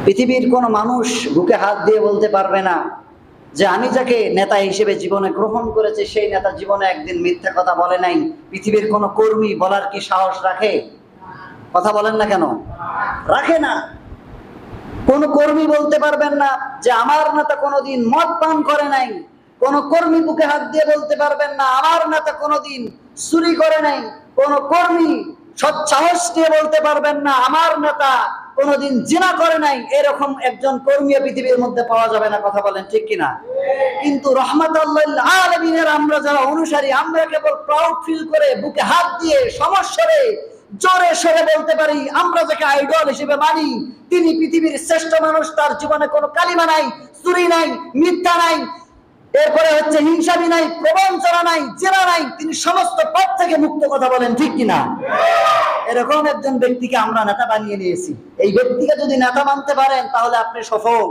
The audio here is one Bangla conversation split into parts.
পৃথিবীর কোনো মানুষ বুকে হাত দিয়ে বলতে পারবে না যে আমি যাকে নেতা হিসেবে জীবনে গ্রহণ করেছি সেই নেতা জীবনে একদিন মিথ্যা কথা বলে নাই। পৃথিবীর কোনো কর্মী বলার কি সাহস রাখে? কথা বলেন না কেন? রাখে না। কোন কর্মী বলতে পারবেন না যে আমার নেতা কোনোদিন মদ পান করে নাই। কোন কর্মী বুকে হাত দিয়ে বলতে পারবেন না আমার নেতা কোনোদিন চুরি করে নাই। কোন কর্মী সৎসাহস দিয়ে বলতে পারবেন না আমার নেতা কোনোদিন জিনা করে নাই। এরকম একজন কর্মী পৃথিবীর মধ্যে পাওয়া যাবে না। কথা বলেন ঠিক কিনা? কিন্তু রহমাতুল্লিল আলামিনের আমরা যারা অনুসারী, আমরা কেবল প্রাউড ফিল করে বুকে হাত দিয়ে সমস্যারে জোরে সরে বলতে পারি আমরা যাকে আইডল হিসেবে মানি তিনি পৃথিবীর শ্রেষ্ঠ মানুষ। তার জীবনে কোনো কালিমা নাই, চুরি নাই, মিথ্যা নাই, এরপরে হচ্ছে হিংসাবি নাই, প্রবঞ্চনা নাই, জেনা নাই, তিনি সমস্ত পাপ থেকে মুক্ত। কথা বলেন ঠিক কিনা? এরকম একজন ব্যক্তিকে আমরা নেতা বানিয়ে নিয়েছি। এই ব্যক্তিকে যদি নেতা মানতে পারেন তাহলে আপনি সফল।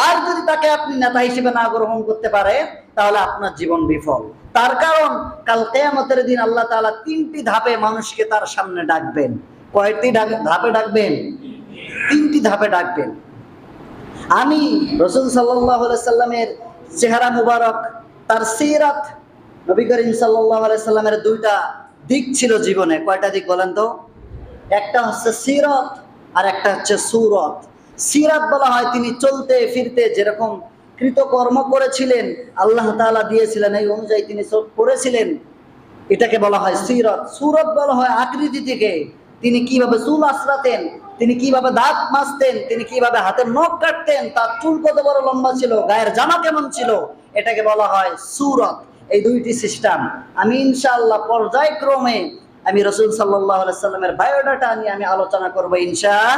আর যদি তাকে আপনি নেতা হিসেবে না গ্রহণ করতে পারেন তাহলে আপনার জীবন বিফল। তার কারণ কাল কিয়ামতের দিন আল্লাহ তাআলা তিনটি ধাপে মানুষকে তার সামনে ডাকবেন। কয়টি ধাপে ডাকবেন? তিনটি ধাপে ডাকবেন। আমি রাসূল সাল্লাল্লাহু আলাইহি সাল্লামের চেহারা মুবারক, তার সিরাত, নবী করিম সাল্লাল্লাহু আলাইহি সাল্লামের দুইটা দিক ছিল জীবনে। কয়টা দিক বলেন তো? একটা হচ্ছে সিরাত আর একটা হচ্ছে সুরত। সিরাত বলা হয় তিনি চলতে ফিরতে যেরকম কৃতকর্ম করেছিলেন, আল্লাহ তাআলা দিয়েছিলেন এই অনুযায়ী তিনি করেছিলেন, এটাকে বলা হয় সিরাত। সুরত বলা হয় আকৃতি থেকে, তিনি কিভাবে চুল আঁচড়াতেন, তিনি কিভাবে দাঁত মাজতেন, তিনি কিভাবে হাতের নখ কাটতেন, তার চুল কত বড় লম্বা ছিল, গায়ের জামা কেমন ছিল, এটাকে বলা হয় সুরত। এই দুইটি সিস্টেম আমি ইনশাআল্লাহ পর্যায়ক্রমে আমি রাসূল সাল্লাল্লাহু আলাইহি সাল্লামের বায়োডাটা নিয়ে আমি আলোচনা করব ইনশাআল্লাহ।